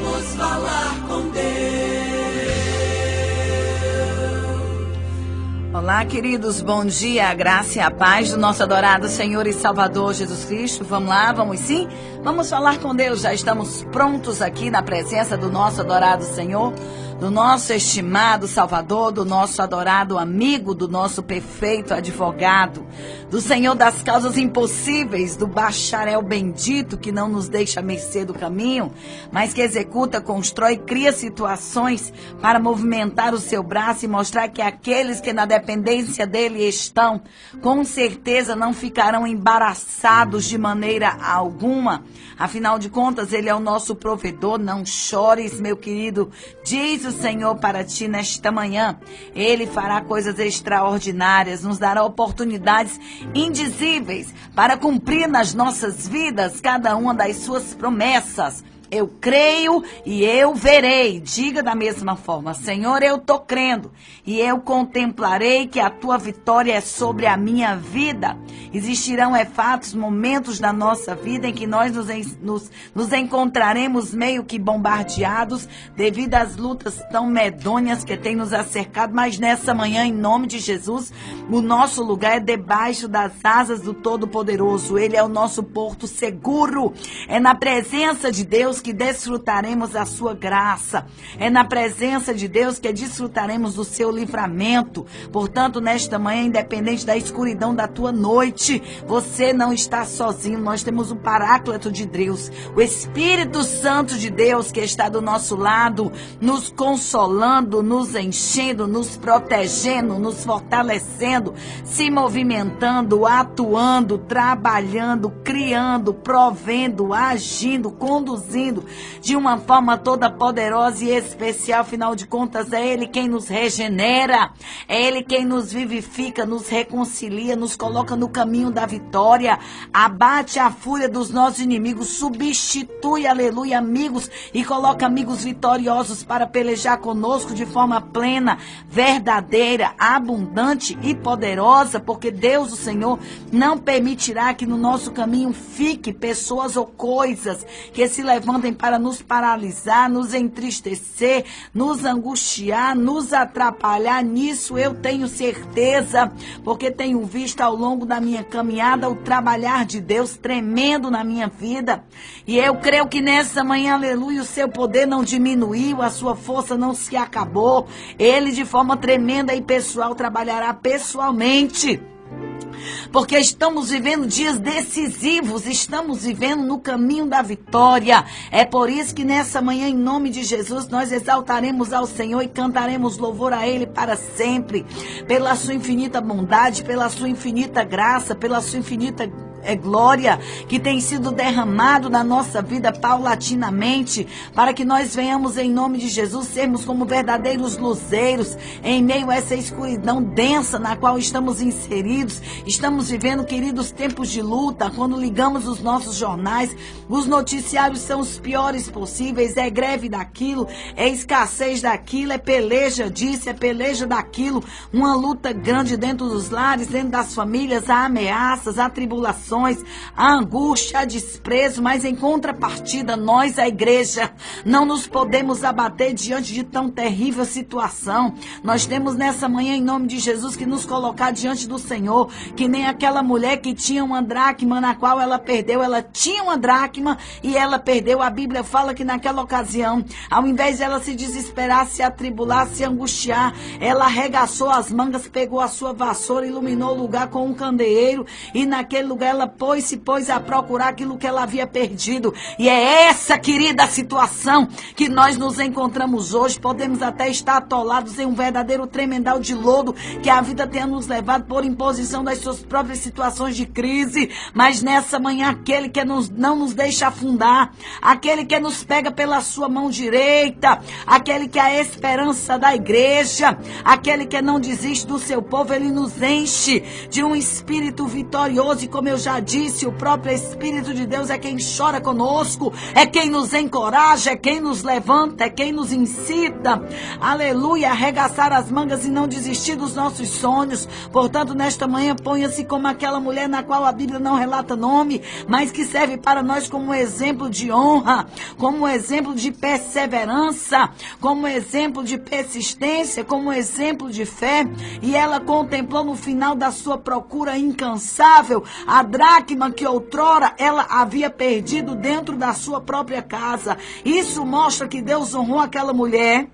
Vamos falar com Deus. Olá, queridos, bom dia, a graça e a paz do nosso adorado Senhor e Salvador Jesus Cristo. Vamos lá, vamos sim? Vamos falar com Deus, já estamos prontos aqui na presença do nosso adorado Senhor, do nosso estimado Salvador, do nosso adorado amigo, do nosso perfeito advogado, do Senhor das causas impossíveis, do bacharel bendito que não nos deixa à mercê do caminho, mas que executa, constrói, cria situações para movimentar o seu braço e mostrar que aqueles que na dependência dele estão, com certeza não ficarão embaraçados de maneira alguma. Afinal de contas, ele é o nosso provedor. Não chores, meu querido, diz o Senhor para ti nesta manhã. Ele fará coisas extraordinárias, nos dará oportunidades indizíveis para cumprir nas nossas vidas cada uma das suas promessas. Eu creio e eu verei. Diga da mesma forma: Senhor, eu estou crendo e eu contemplarei que a tua vitória é sobre a minha vida. Existirão fatos, momentos da nossa vida em que nós nos encontraremos meio que bombardeados devido às lutas tão medonhas que têm nos acercado, mas nessa manhã, em nome de Jesus, o nosso lugar é debaixo das asas do Todo-Poderoso. Ele é o nosso porto seguro. É na presença de Deus que desfrutaremos a sua graça. É na presença de Deus que desfrutaremos do seu livramento. Portanto, nesta manhã, independente da escuridão da tua noite, você não está sozinho. Nós temos o Paráclito de Deus, o Espírito Santo de Deus, que está do nosso lado, nos consolando, nos enchendo, nos protegendo, nos fortalecendo, se movimentando, atuando, trabalhando, criando, provendo, agindo, conduzindo de uma forma toda poderosa e especial. Afinal de contas, é Ele quem nos regenera, é Ele quem nos vivifica, nos reconcilia, nos coloca no caminho da vitória, abate a fúria dos nossos inimigos, substitui, aleluia, amigos, e coloca amigos vitoriosos para pelejar conosco de forma plena, verdadeira, abundante e poderosa, porque Deus, o Senhor, não permitirá que no nosso caminho fique pessoas ou coisas que se levantem para nos paralisar, nos entristecer, nos angustiar, nos atrapalhar. Nisso eu tenho certeza, porque tenho visto ao longo da minha caminhada o trabalhar de Deus tremendo na minha vida. E eu creio que nessa manhã, aleluia, o seu poder não diminuiu, a sua força não se acabou. Ele, de forma tremenda e pessoal, trabalhará pessoalmente. Porque estamos vivendo dias decisivos, estamos vivendo no caminho da vitória. É por isso que nessa manhã, em nome de Jesus, nós exaltaremos ao Senhor e cantaremos louvor a Ele para sempre, pela sua infinita bondade, pela sua infinita graça, pela sua infinita glória que tem sido derramado na nossa vida paulatinamente, para que nós venhamos em nome de Jesus sermos como verdadeiros luzeiros em meio a essa escuridão densa na qual estamos inseridos. Estamos vivendo, queridos, tempos de luta. Quando ligamos os nossos jornais, os noticiários são os piores possíveis. É greve daquilo, é escassez daquilo, é peleja disso, é peleja daquilo. Uma luta grande dentro dos lares, dentro das famílias. Há ameaças, há tribulações, a angústia, a desprezo, mas em contrapartida, nós, a igreja, não nos podemos abater diante de tão terrível situação. Nós temos nessa manhã, em nome de Jesus, que nos colocar diante do Senhor, que nem aquela mulher que tinha uma dracma na qual ela perdeu. Ela tinha uma dracma e ela perdeu. A Bíblia fala que naquela ocasião, ao invés de ela se desesperar, se atribular, se angustiar, ela arregaçou as mangas, pegou a sua vassoura, iluminou o lugar com um candeeiro, e naquele lugar ela pôs a procurar aquilo que ela havia perdido. E é essa, querida, situação que nós nos encontramos hoje. Podemos até estar atolados em um verdadeiro tremendal de lodo que a vida tenha nos levado por imposição das suas próprias situações de crise, mas nessa manhã, aquele que não nos deixa afundar, aquele que nos pega pela sua mão direita, aquele que é a esperança da igreja, aquele que não desiste do seu povo, ele nos enche de um espírito vitorioso. E como eu já já disse, o próprio Espírito de Deus é quem chora conosco, é quem nos encoraja, é quem nos levanta, é quem nos incita, aleluia, arregaçar as mangas e não desistir dos nossos sonhos. Portanto, nesta manhã, ponha-se como aquela mulher na qual a Bíblia não relata nome, mas que serve para nós como exemplo de honra, como exemplo de perseverança, como exemplo de persistência, como exemplo de fé. E ela contemplou no final da sua procura incansável a dracma que outrora ela havia perdido dentro da sua própria casa. Isso mostra que Deus honrou aquela mulher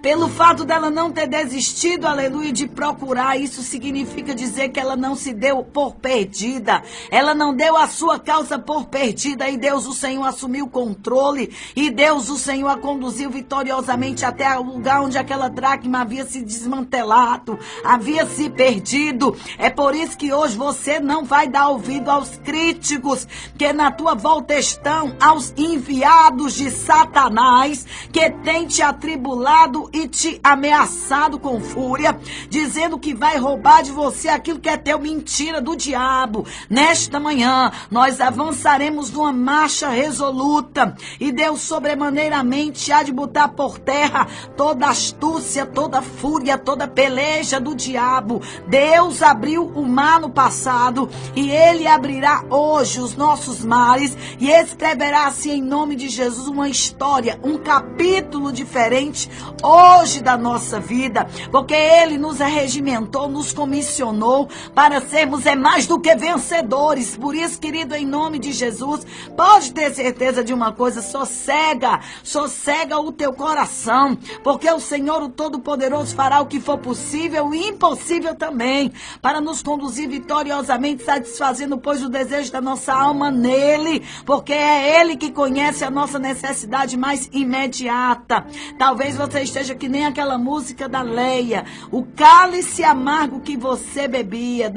pelo fato dela não ter desistido, aleluia, de procurar. Isso significa dizer que ela não se deu por perdida, ela não deu a sua causa por perdida, e Deus o Senhor assumiu o controle, e Deus o Senhor a conduziu vitoriosamente até o lugar onde aquela dracma havia se desmantelado, havia se perdido. É por isso que hoje você não vai dar ouvido aos críticos que na tua volta estão, aos enviados de Satanás, que tem te atribulado e te ameaçado com fúria, dizendo que vai roubar de você aquilo que é teu. Mentira do diabo. Nesta manhã, nós avançaremos numa marcha resoluta, e Deus sobremaneiramente há de botar por terra toda astúcia, toda fúria, toda peleja do diabo. Deus abriu o mar no passado, e Ele abrirá hoje os nossos mares, e escreverá assim em nome de Jesus uma história, um capítulo diferente hoje da nossa vida, porque Ele nos arregimentou, nos comissionou para sermos mais do que vencedores. Por isso, querido, em nome de Jesus, pode ter certeza de uma coisa: sossega o teu coração, porque o Senhor, o Todo-Poderoso, fará o que for possível e impossível também, para nos conduzir vitoriosamente, satisfazendo, pois, o desejo da nossa alma nele, porque é Ele que conhece a nossa necessidade mais imediata. Talvez você esteja que nem aquela música da Leia: o cálice amargo que você bebia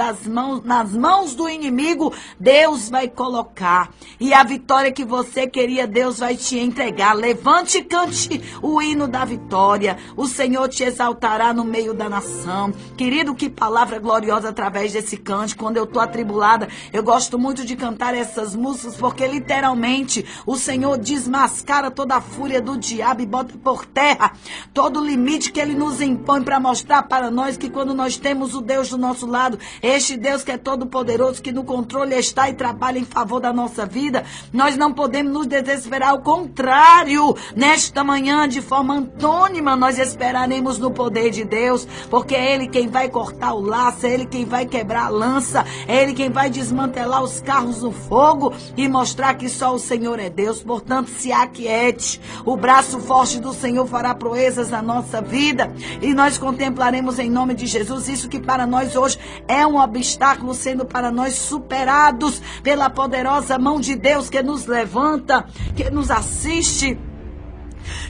nas mãos do inimigo, Deus vai colocar, e a vitória que você queria, Deus vai te entregar. Levante e cante o hino da vitória. O Senhor te exaltará no meio da nação. Querido, que palavra gloriosa através desse cântico. Quando eu estou atribulada, eu gosto muito de cantar essas músicas, porque literalmente o Senhor desmascara toda a fúria do diabo e bota por terra todo o limite que ele nos impõe, para mostrar para nós que quando nós temos o Deus do nosso lado, este Deus que é todo poderoso, que no controle está e trabalha em favor da nossa vida, nós não podemos nos desesperar. Ao contrário, nesta manhã, de forma antônima, nós esperaremos no poder de Deus, porque é Ele quem vai cortar o laço, é Ele quem vai quebrar a lança, é Ele quem vai desmantelar os carros no fogo e mostrar que só o Senhor é Deus. Portanto, se aquiete, o braço forte do Senhor fará proezas na nossa vida, e nós contemplaremos em nome de Jesus isso que para nós hoje é um obstáculo, sendo para nós superados pela poderosa mão de Deus, que nos levanta, que nos assiste,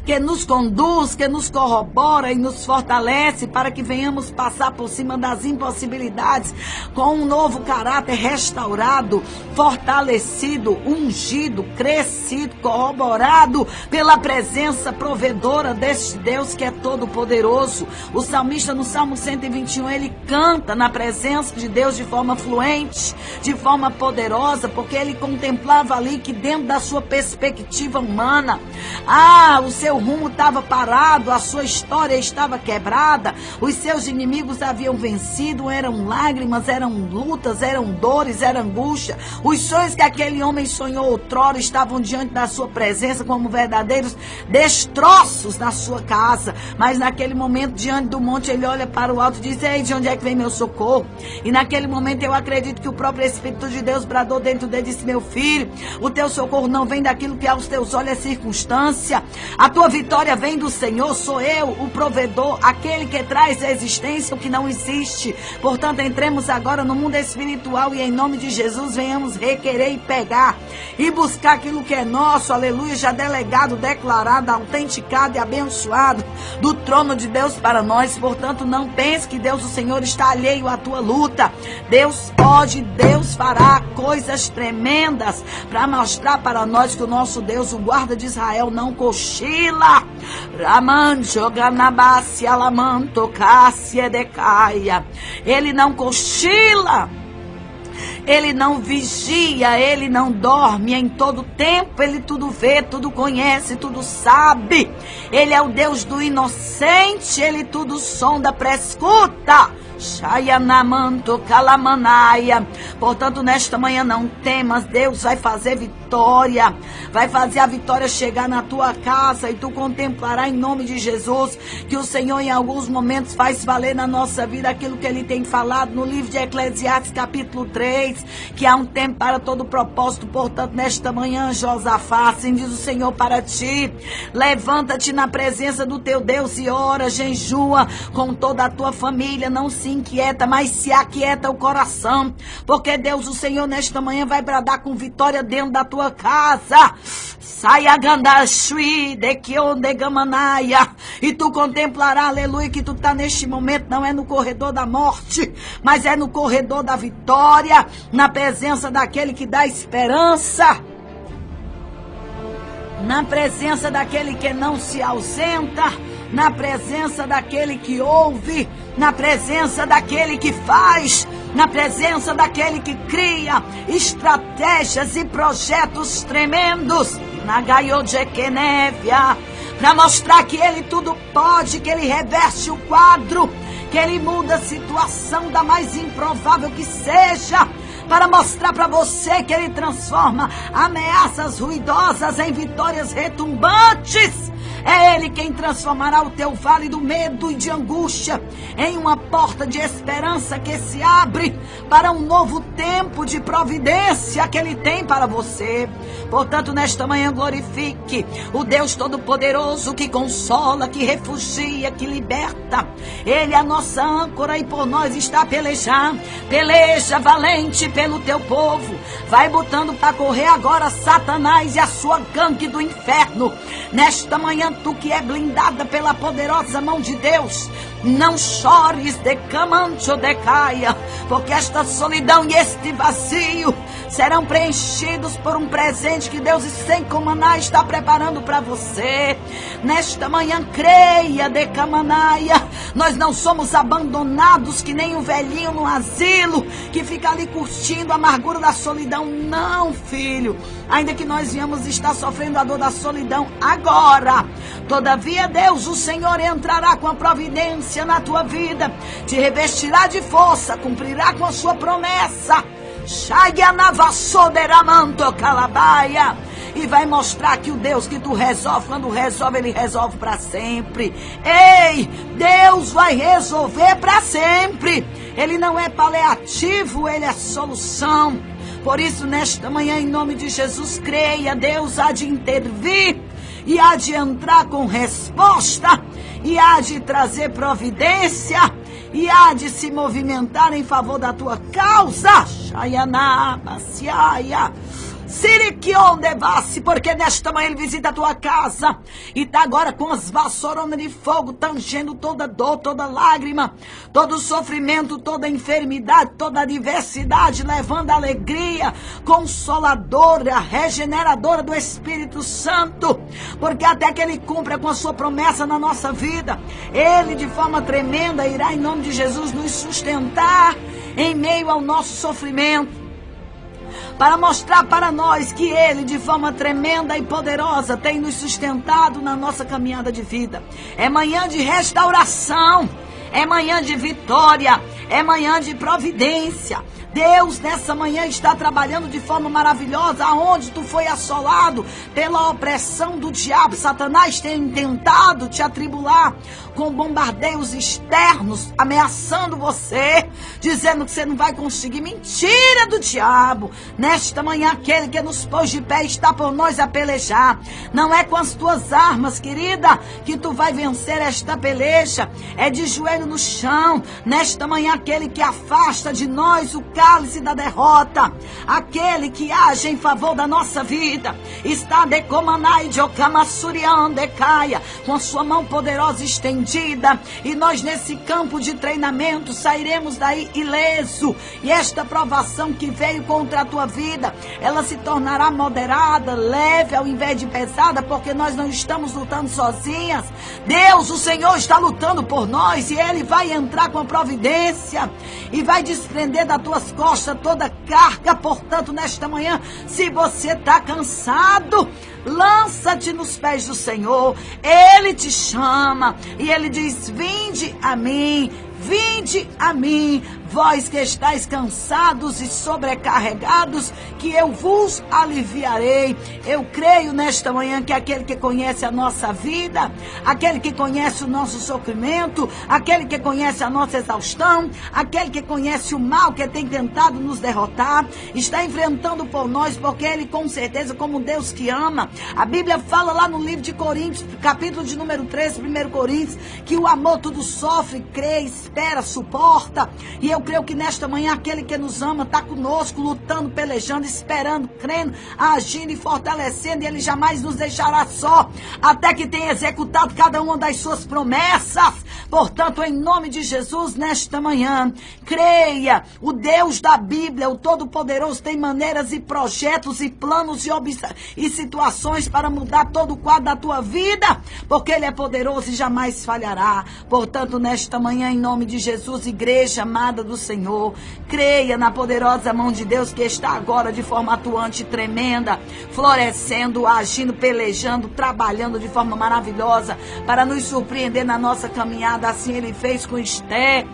que nos conduz, que nos corrobora e nos fortalece, para que venhamos passar por cima das impossibilidades com um novo caráter restaurado, fortalecido, ungido, crescido, corroborado pela presença provedora deste Deus que é todo poderoso. O salmista, no Salmo 121, ele canta na presença de Deus de forma fluente, de forma poderosa, porque ele contemplava ali que dentro da sua perspectiva humana, o seu rumo estava parado, a sua história estava quebrada, os seus inimigos haviam vencido, eram lágrimas, eram lutas, eram dores, era angústia. Os sonhos que aquele homem sonhou outrora estavam diante da sua presença como verdadeiros destroços na sua casa. Mas naquele momento, diante do monte, ele olha para o alto e diz: ei, de onde é que vem meu socorro? E naquele momento eu acredito que o próprio Espírito de Deus bradou dentro dele e disse: meu filho, o teu socorro não vem daquilo que aos teus olhos é circunstância. A tua vitória vem do Senhor. Sou eu, o provedor, aquele que traz à existência o que não existe. Portanto, entremos agora no mundo espiritual e em nome de Jesus venhamos requerer e pegar e buscar aquilo que é nosso, aleluia, já delegado, declarado, autenticado e abençoado do trono de Deus para nós. Portanto, não pense que Deus, o Senhor, está alheio à tua luta. Deus pode, Deus fará coisas tremendas para mostrar para nós que o nosso Deus, o guarda de Israel, não cochila. Ele não cochila. Ele não vigia, ele não dorme. Em todo tempo ele tudo vê, tudo conhece, tudo sabe. Ele é o Deus do inocente, ele tudo sonda, prescuta. Shayanamanto Kalamanaia. Portanto, nesta manhã não temas, Deus vai fazer vitória, vai fazer a vitória chegar na tua casa, e tu contemplarás em nome de Jesus que o Senhor em alguns momentos faz valer na nossa vida aquilo que ele tem falado no livro de Eclesiastes capítulo 3, que há um tempo para todo propósito. Portanto, nesta manhã, Josafá, assim diz o Senhor para ti: levanta-te na presença do teu Deus e ora, jejua com toda a tua família, não se inquieta, mas se aquieta o coração, porque Deus, o Senhor, nesta manhã vai bradar com vitória dentro da tua casa. Saia gandashui de kionde gamanaia, e tu contemplarás, aleluia, que tu está neste momento, não é no corredor da morte, mas é no corredor da vitória, na presença daquele que dá esperança, na presença daquele que não se ausenta, na presença daquele que ouve, na presença daquele que faz, na presença daquele que cria estratégias e projetos tremendos, na Gaiojekenevia, para mostrar que ele tudo pode, que ele reverte o quadro, que ele muda a situação da mais improvável que seja, para mostrar para você que ele transforma ameaças ruidosas em vitórias retumbantes. É ele quem transformará o teu vale do medo e de angústia em uma porta de esperança que se abre para um novo tempo de providência que ele tem para você. Portanto, nesta manhã glorifique o Deus Todo-Poderoso, que consola, que refugia, que liberta. Ele é a nossa âncora e por nós está a pelejar. Peleja valente pelo teu povo. Vai botando para correr agora Satanás e a sua gangue do inferno. Nesta manhã, tu que é blindada pela poderosa mão de Deus, não chores de camancho de caia, porque esta solidão e este vazio serão preenchidos por um presente que Deus sem comaná está preparando para você. Nesta manhã, creia de camanaia, nós não somos abandonados que nem um velhinho no asilo que fica ali curtindo a amargura da solidão. Não, filho, ainda que nós venhamos estar sofrendo a dor da solidão agora, todavia Deus, o Senhor, entrará com a providência na tua vida, te revestirá de força, cumprirá com a sua promessa, e vai mostrar que o Deus que tu resolve, quando resolve, ele resolve para sempre. Ei, Deus vai resolver para sempre. Ele não é paliativo, ele é solução. Por isso, nesta manhã, em nome de Jesus, creia, Deus há de intervir e há de entrar com resposta, e há de trazer providência, e há de se movimentar em favor da tua causa. Shayana, Basiaia. Siriquion devasse, porque nesta manhã ele visita a tua casa e está agora com as vassouronas de fogo, tangendo toda dor, toda lágrima, todo sofrimento, toda enfermidade, toda adversidade, levando alegria consoladora, regeneradora do Espírito Santo, porque até que ele cumpra com a sua promessa na nossa vida, ele de forma tremenda irá em nome de Jesus nos sustentar em meio ao nosso sofrimento, para mostrar para nós que ele, de forma tremenda e poderosa, tem nos sustentado na nossa caminhada de vida. É manhã de restauração, é manhã de vitória, é manhã de providência. Deus nessa manhã está trabalhando de forma maravilhosa. Aonde tu foi assolado pela opressão do diabo, Satanás tem tentado te atribular com bombardeios externos, ameaçando você, dizendo que você não vai conseguir. Mentira do diabo. Nesta manhã, aquele que nos pôs de pé está por nós a pelejar. Não é com as tuas armas, querida, que tu vai vencer esta peleja. É de joelho no chão. Nesta manhã, aquele que afasta de nós o cálice da derrota, aquele que age em favor da nossa vida, está de comanai de okamassurian de caia, com a sua mão poderosa estendida, e nós nesse campo de treinamento sairemos daí ileso, e esta provação que veio contra a tua vida, ela se tornará moderada, leve ao invés de pesada, porque nós não estamos lutando sozinhas. Deus, o Senhor, está lutando por nós, e Ele vai entrar com a providência e vai desprender das tuas costas toda carga. Portanto, nesta manhã, se você está cansado, lança-te nos pés do Senhor. Ele te chama e Ele diz: vinde a mim, vós que estáis cansados e sobrecarregados, que eu vos aliviarei. Eu creio nesta manhã que aquele que conhece a nossa vida, aquele que conhece o nosso sofrimento, aquele que conhece a nossa exaustão, aquele que conhece o mal que tem tentado nos derrotar, está enfrentando por nós, porque Ele com certeza, como Deus que ama, a Bíblia fala lá no livro de Coríntios, capítulo de número 13, 1 Coríntios, que o amor tudo sofre, crê, espera, suporta. E eu creio que nesta manhã aquele que nos ama está conosco, lutando, pelejando, esperando, crendo, agindo e fortalecendo, e Ele jamais nos deixará só, até que tenha executado cada uma das suas promessas. Portanto, em nome de Jesus, nesta manhã, creia, o Deus da Bíblia, o Todo-Poderoso, tem maneiras e projetos e planos e situações para mudar todo o quadro da tua vida, porque Ele é poderoso e jamais falhará. Portanto, nesta manhã, em nome de Jesus, igreja amada do Senhor, creia na poderosa mão de Deus que está agora de forma atuante e tremenda, florescendo, agindo, pelejando, trabalhando de forma maravilhosa para nos surpreender na nossa caminhada. Assim Ele fez com Esté.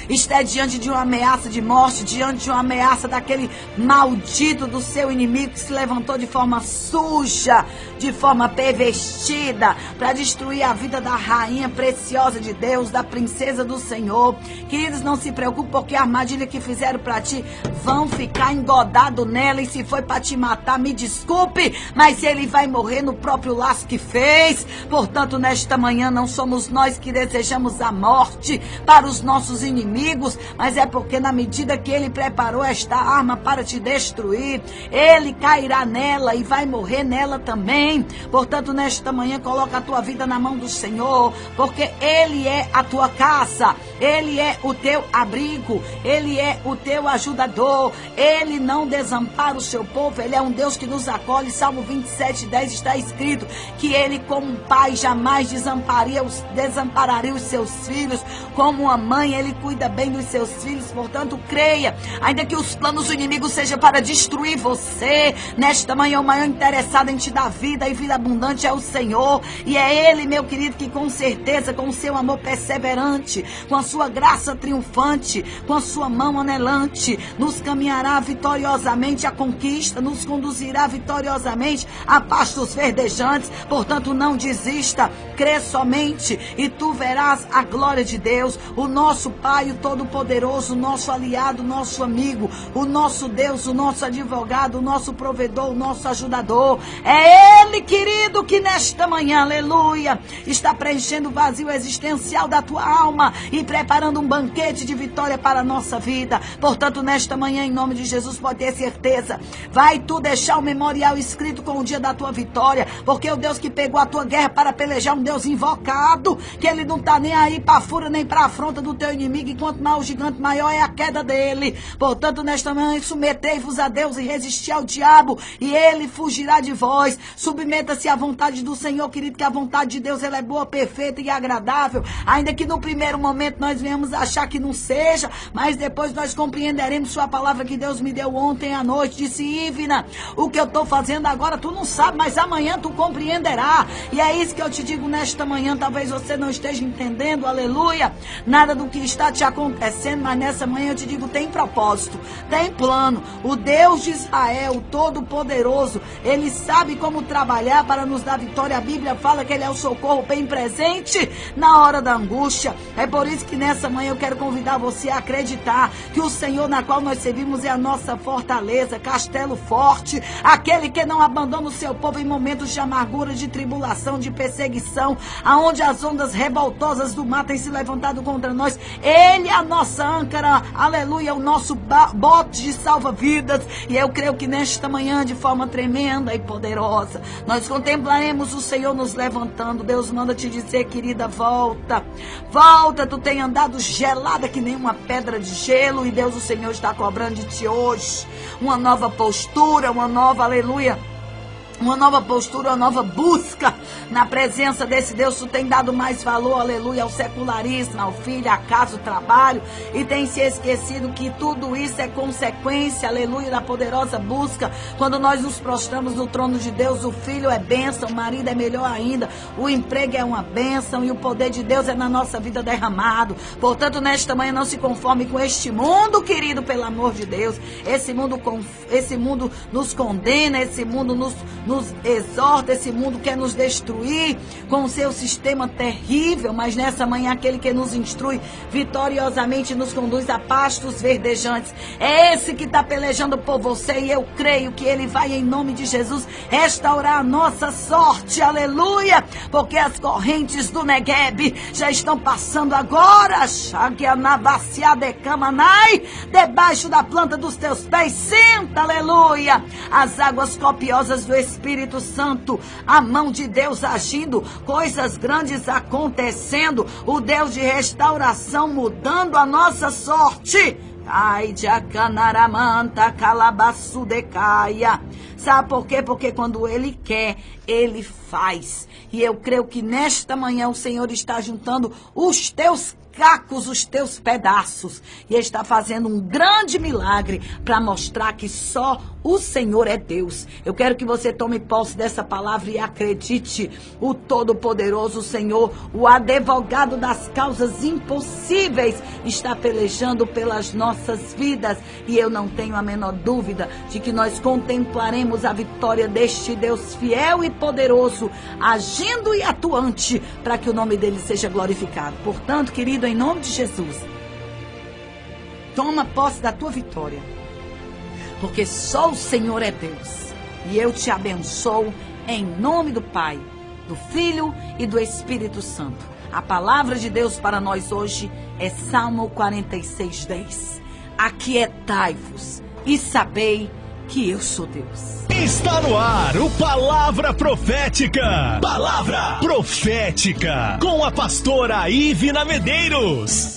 Esté diante de uma ameaça de morte, diante de uma ameaça daquele maldito do seu inimigo que se levantou de forma suja, de forma pervertida, para destruir a vida da rainha preciosa de Deus, da princesa do Senhor. Queridos, não se preocupe, porque a armadilha que fizeram para ti vão ficar engodado nela, e se foi para te matar, me desculpe, mas ele vai morrer no próprio laço que fez. Portanto, nesta manhã não somos nós que desejamos a morte para os nossos inimigos, mas é porque na medida que Ele preparou esta arma para te destruir, Ele cairá nela e vai morrer nela também. Portanto, nesta manhã, coloca a tua vida na mão do Senhor, porque Ele é a tua casa, Ele é o teu abrigo, Ele é o teu ajudador, Ele não desampara o seu povo, Ele é um Deus que nos acolhe. Salmo 27:10 está escrito que Ele, como um pai, jamais desampararia os seus filhos, como uma mãe, Ele cuida bem dos seus filhos. Portanto, creia, ainda que os planos do inimigo sejam para destruir você, nesta manhã o maior interessado em te dar vida e vida abundante é o Senhor, e é Ele, meu querido, que com certeza, com o seu amor perseverante, com a sua graça triunfante, com a sua mão anelante, nos caminhará vitoriosamente à conquista, nos conduzirá vitoriosamente a pastos verdejantes. Portanto, não desista, crê somente e tu verás a glória de Deus, o nosso Pai, o Todo-Poderoso, o nosso aliado, o nosso amigo, o nosso Deus, o nosso advogado, o nosso provedor, o nosso ajudador. É Ele, querido, que nesta manhã, aleluia, está preenchendo o vazio existencial da tua alma e preparando um banquete de vitória para a nossa vida. Portanto, nesta manhã, em nome de Jesus, pode ter certeza, vai tu deixar o memorial escrito com o dia da tua vitória, porque o Deus que pegou a tua guerra para pelejar, um Deus invocado, que Ele não está nem aí para a fúria nem para a afronta do teu inimigo, e quanto mais o gigante, maior é a queda dele. Portanto, nesta manhã, submetei-vos a Deus e resisti ao diabo, e ele fugirá de vós. Submeta-se à vontade do Senhor, querido, que a vontade de Deus ela é boa, perfeita e agradável, ainda que no primeiro momento nós venhamos achar que não seja, mas depois nós compreenderemos sua palavra que Deus me deu ontem à noite. Disse: Ivna, o que eu estou fazendo agora tu não sabe, mas amanhã tu compreenderá. E é isso que eu te digo nesta manhã. Talvez você não esteja entendendo, aleluia, nada do que está te acontecendo, mas nessa manhã eu te digo, tem propósito, tem plano. O Deus de Israel, o Todo-Poderoso, Ele sabe como trabalhar para nos dar vitória. A Bíblia fala que Ele é o socorro bem presente na hora da angústia. É por isso que nessa manhã eu quero convidar você a acreditar que o Senhor na qual nós servimos é a nossa fortaleza, castelo forte, aquele que não abandona o seu povo em momentos de amargura, de tribulação, de perseguição, aonde as ondas revoltosas do mar têm se levantado contra nós. Ele é a nossa âncora, aleluia, o nosso bote de salva-vidas. E eu creio que nesta manhã, de forma tremenda e poderosa, nós contemplaremos o Senhor nos levantando. Deus manda te dizer, querida, volta, volta, tu tem andado gelada que nem uma pedra de gelo, e Deus, o Senhor, está cobrando de ti hoje uma nova postura, uma nova, aleluia, uma nova postura, uma nova busca na presença desse Deus. Tu tem dado mais valor, aleluia, ao secularismo, ao filho, à casa, ao trabalho, e tem se esquecido que tudo isso é consequência, aleluia, da poderosa busca. Quando nós nos prostramos no trono de Deus, o filho é bênção, o marido é melhor ainda, o emprego é uma bênção e o poder de Deus é na nossa vida derramado. Portanto, nesta manhã, não se conforme com este mundo, querido, pelo amor de Deus. Esse mundo nos condena, esse mundo nos exorta, esse mundo quer nos destruir com o seu sistema terrível, mas nessa manhã aquele que nos instrui vitoriosamente nos conduz a pastos verdejantes. É esse que está pelejando por você, e eu creio que ele vai, em nome de Jesus, restaurar a nossa sorte, aleluia, porque as correntes do Negueb já estão passando agora, debaixo da planta dos teus pés. Senta, aleluia, as águas copiosas do Espírito Santo, a mão de Deus agindo, coisas grandes acontecendo, o Deus de restauração mudando a nossa sorte. Ai, de acanaramanta, calabaçu de caia. Sabe por quê? Porque quando Ele quer, Ele faz. E eu creio que nesta manhã o Senhor está juntando os teus cacos, os teus pedaços, e está fazendo um grande milagre para mostrar que só o Senhor é Deus. Eu quero que você tome posse dessa palavra e acredite. O Todo-Poderoso Senhor, o advogado das causas impossíveis, está pelejando pelas nossas vidas, e eu não tenho a menor dúvida de que nós contemplaremos a vitória deste Deus fiel e poderoso, agindo e atuante para que o nome dele seja glorificado. Portanto, querido, em nome de Jesus, toma posse da tua vitória, porque só o Senhor é Deus. E eu te abençoo em nome do Pai, do Filho e do Espírito Santo. A palavra de Deus para nós hoje é Salmo 46:10. Aquietai-vos e sabei que eu sou Deus. Está no ar o Palavra Profética. Palavra Profética com a pastora Ivina Medeiros.